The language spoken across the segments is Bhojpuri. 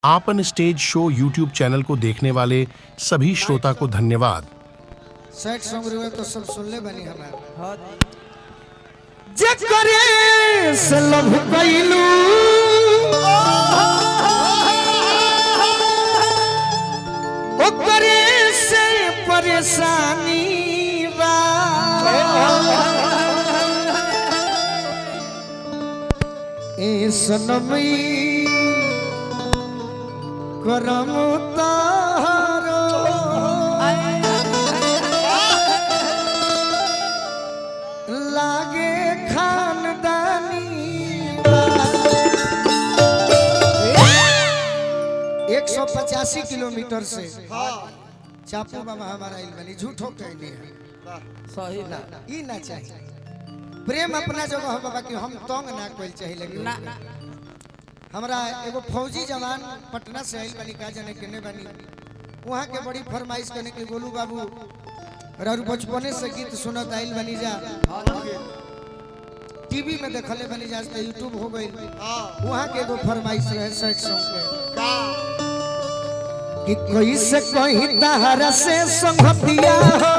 आपन स्टेज शो यूट्यूब चैनल को देखने वाले सभी श्रोता को धन्यवाद। सैड सॉन्ग रहे तो सब सुन ले बनी हमार जकरे से लव कइलू ओकरे से परेशानी बा ए सनमई करम तारो लागे खानदानी 185 किलोमीटर से चापू बाबा हमारा आइल बनी झूठो कहनी है सही ना ई ना चाहिए प्रेम अपना जगह है बाबा कि हम तंग ना कोई चाहिए लेकिन हमरा एगो फौजी जवान पटना से आइल बनी का जाने केने बनी वहां के बड़ी फरमाइश करने के गोलू बाबू और बचपने से गीत सुनत आइल बनी जा टीवी में देखले बनी जा तो यूट्यूब हो गई वहां के एगो फरमाइश रहे सैड सॉन्ग पे कि कैसे कहीं तहरा से संगतिया हो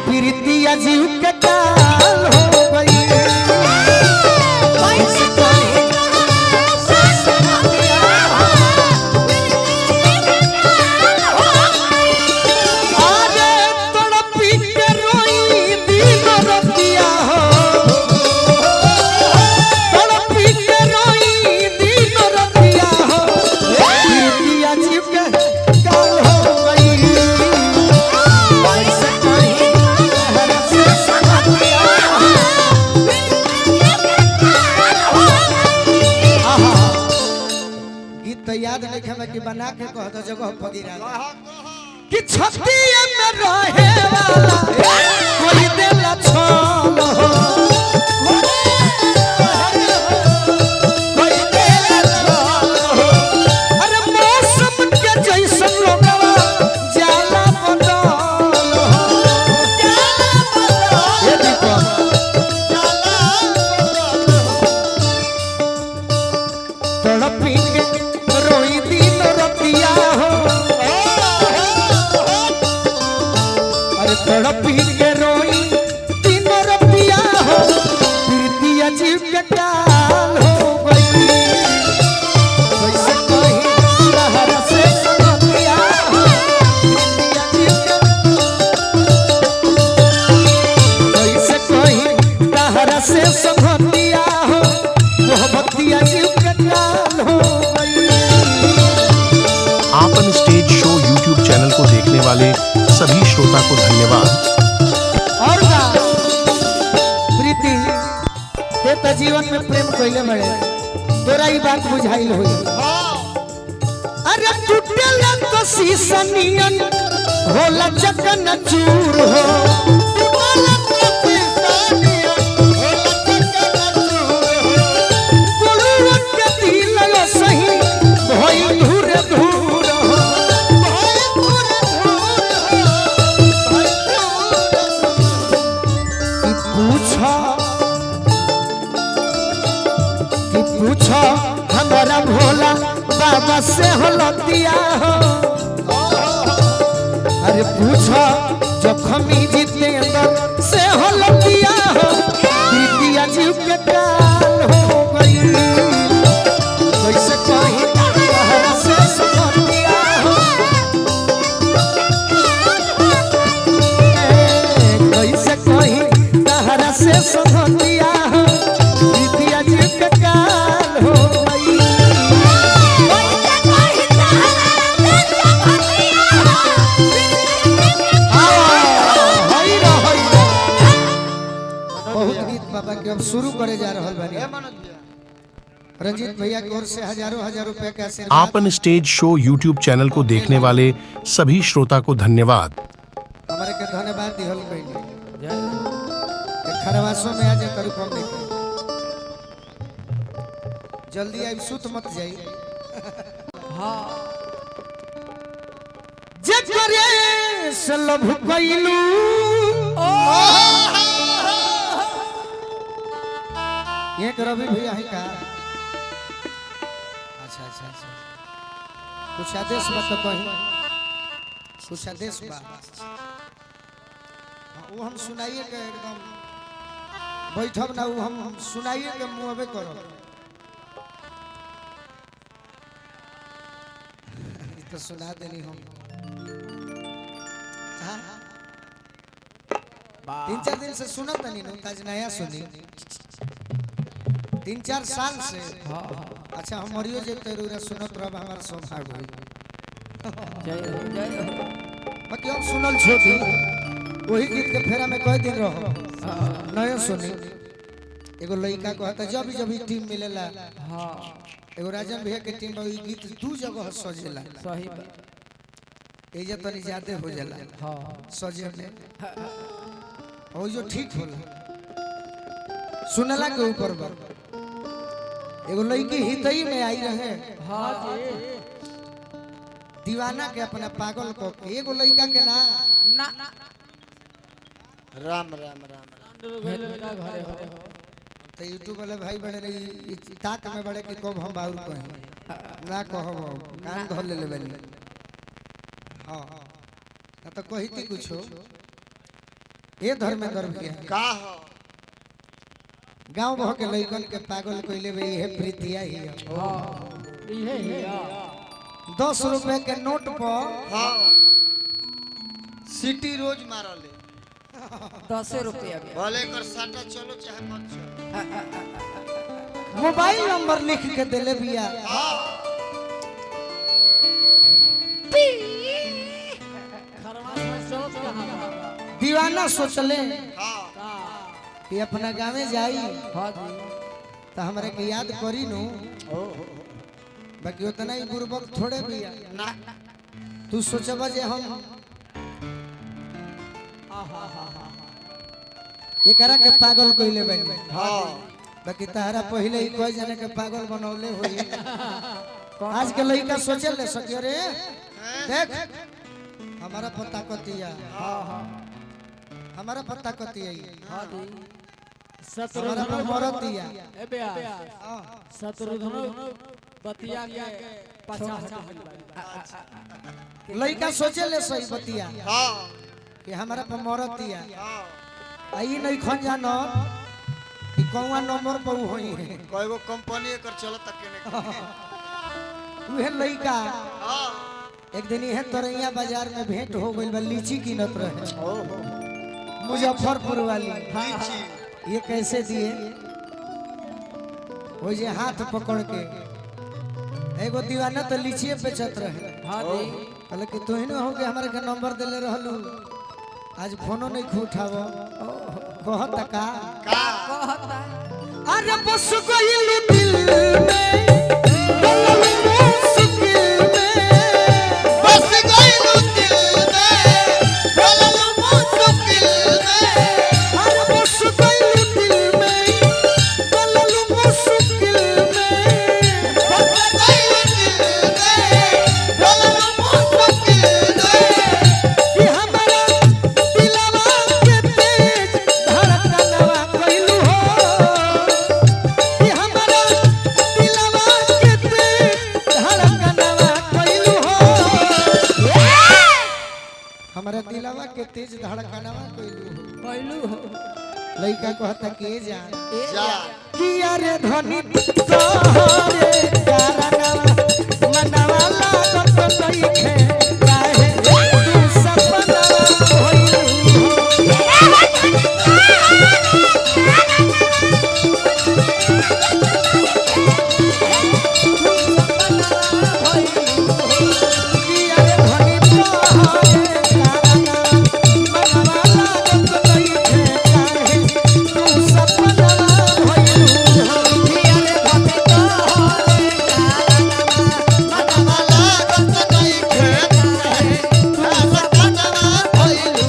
प्रीतिया जीव के काल हो गई कैसे कहीं से संगतिया हो आरे तड़पी के रोई दिन रतिया हो तड़पी के रोई दिन रतिया हो प्रीतिया जीव के काल हो गई कैसे कहीं तहरा से संगतिया हो गीत तो याद नहीं है कि बना के कह दो जगह फकीरा कि छतिया में रहे वाला कोई देला छोल हो कोई देला छोल हो अरे मौसम के जैसन लोगवा जाला बदल हो ये देखो तड़पी के रोई दिन रतिया हो अरे तड़पी के रोई दिन रतिया हो प्रीतिया जीव के काल हो गई कैसे कहीं तहरा से संगतिया हो प्रीतिया जीव के कैसे कहीं तहरा से संगतिया हो मोहब्बतिया जीव के काल हो गई आपन स्टेज शो यूट्यूब चैनल को देखने वाले सभी श्रोता को धन्यवाद। और का प्रीति ते त जीवन में प्रेम कइले बड़े तोरा ई बात बुझाइल होई अरे टूटल तो शीशा नियन होला चकन चूर हो टूटल तो शीशा नियन होला चकन चूर हो कुड़ुआ के दिल यो सही भई धूर धूर हो भई धूर कि पूछो हमारा भोला बाबा से हलतिया हो अरे पूछो जखमी जितेंद्र से हलतिया हो प्रीतिया जीव के काल हो गई कैसे कहीं तहरा से संगतिया हो कैसे कहीं तहरा से संगतिया हो प्रीतिया जीव के काल हो गई बहुत गीत बाबा के अब शुरू करे जा रहल बानी रंजीत भैया की ओर से हजारों हजार रुपए का आशीर्वाद आपन स्टेज शो यूट्यूब चैनल को देखने वाले सभी श्रोता को धन्यवाद। हमारे के धन्यवाद दिहल कइले खरवासों में आ जा करू कम नहीं जल्दी आई सुत मत जाई हां जकरे से लव कइलू ये रवि भैया है का अच्छा अच्छा अच्छा कुछ आदेश बा तो कहीं कुछ आदेश बा वो हम सुनाइए के एकदम बैठब ना वो हम सुनाइए के मुँहबे करो तो सुना देनी हम हाँ? 3-4 दिन से सुनत नहीं नु आज नया सुनी 3-4 साल से अच्छा हम मरियो जे तेरूरा सुनत रह हमार सौभाग्य होई जय हो बाकी हम सुनल छोटी वही गीत के फेरा में कई दिन रहो नया सुनी एगो लड़का कहता जब टीम मिलेला हां एगो राजन भैया के टीम में ई गीत दू जगह सजेला सही एजा तनी ज्यादा हो जाला हां सजे में और जो ठीक होला सुनला के ऊपर बा एगो लड़की हितई में आई रहे हां जी दीवाना के अपना पागल को एगो लड़का के ना ना राम राम राम घरे हो तो यूट्यूब वाले भाई बड़े रही ताक में बड़े कि कब हम बाउर कहें ना कहब कान धर ले बनी हाँ ना तो कहती कुछ हो ये धर्मेंद्र भैया का हो गांव भर के लइकन के पागल कइले बे ये प्रीतिया ही है। हां इहे हिया 10 रुपए के नोट पर हाँ सिटी रोज मारले 10 रुपया भले कर साटा चलो चाहे मत चलो मोबाइल नंबर लिख के देले बिया खरवा से सोच कहां दीवाना सोचले हाँ कि अपना गाँव में जाई हां जी तो हमारे के याद करी नु बाकी उतना ही बुर्बक थोड़े बिया ना तू सोचबा जे हम एकरा के पागल कइले बनी हाँ बाकी तहरा पहले ही कोई जाने के पागल बनौले होई आज के लड़का सोचे ले सकियो रे देख हमारा पता कतिया हमारा पता कतिया हां जी हमारा पर मरतिया ए बेया शत्रुघ्न बतिया के 50 लड़का सोचे ले सही बतिया हाँ कि हमारा पर मरतिया हाँ आई नहीं खन जानो कि कौवा नंबर पर होई है कोई कंपनी कर चलो तक के उहे लड़का हाँ एक दिन यह तरैया बाजार में भेंट हो गई बा लीची कीनत रहे मुजफ्फरपुर वाली लीची ये कैसे दिए वो जे हाथ पकड़ के एगो दीवाना तो लीचिए बेचत रहे हां जी कहले कि तू ही न हो के हमारे के नंबर देले रहलू आज फोनो नहीं खूठावो कहत का कहता अरे बस गइलू दिल में बोललू मुश्किल में बस गइलू दिल में बोललू मुश्किल में अरे बस गइलू दिल में बोललू मुश्किल में बस गइलू दिल में बोललू मुश्किल में कि हमारा दिलवा के तेज धड़कनवा कइलू हो कि हमारा दिलवा के तेज धड़कनवा कइलू हो हमारा दिलवा के तेज धड़कनवा कइलू हो कहलू हो लइका कहता के जान ए जा कि अरे धनी तोहरे कारणवा मनवा लागत नइखे काहे तू सपना होइलू कि अरे धनी तोहरे कारणवा मनवा लागत नइखे काहे तू सपना होइलू कि अरे धनी तोहरे मनवा लागत नहीं खेत सपनवा भइलू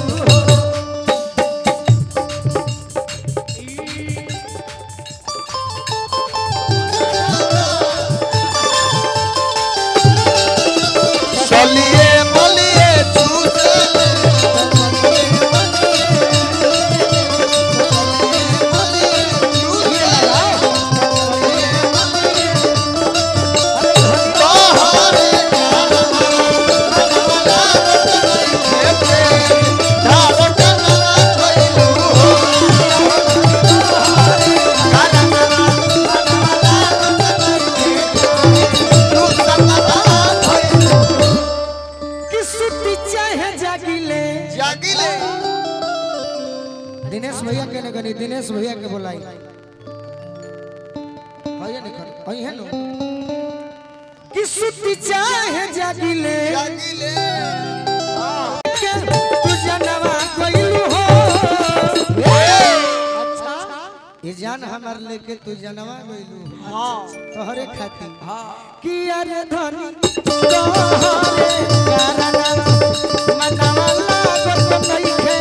चलिए बोलिए चूसले भैया के नहीं दिनेश भैया के बुलाई भैया निकल है नो कि सुती चाहे जागिले जागिले तू जनवा कोइलू हो ये जान हमार लेके तू जनवा गइलू हां तोहरे खातिर कि अरे धनी तोहरे कारणवा मनवा लागत नइखे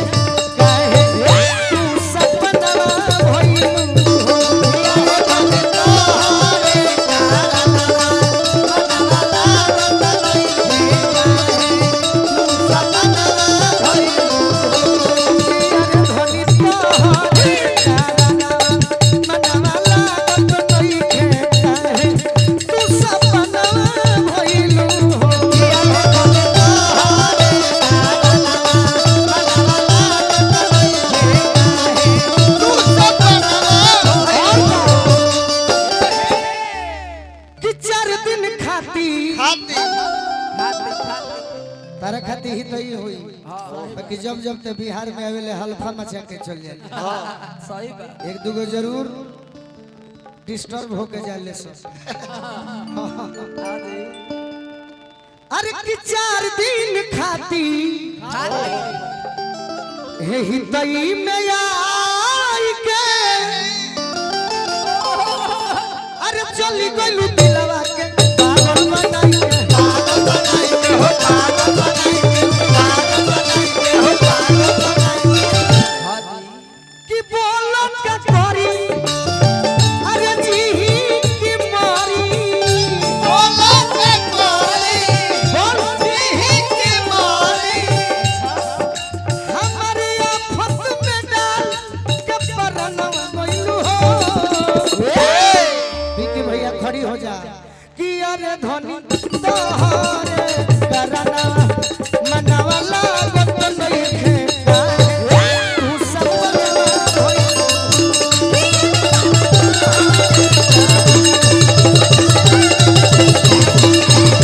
काहे तू सपनवा भइलू हो अरे धनी तोहरे कारणवा मनवा लागत नइखे काहे तू सपनवा भइलू धनी तोहरे कारणवा मनवा लागत नइखे काहे तू सपनवा भइलू हो कि 4 दिन खाती तारा खातिर ही तो ही हुई बाकी जब जब ते बिहार में आवेले हल्फा मचा के चल जाए सही बात एक दूगो जरूर डिस्टर्ब होके जाले सब अरे कि 4 दिन खाती हे तई में आई के अरे चली गइलू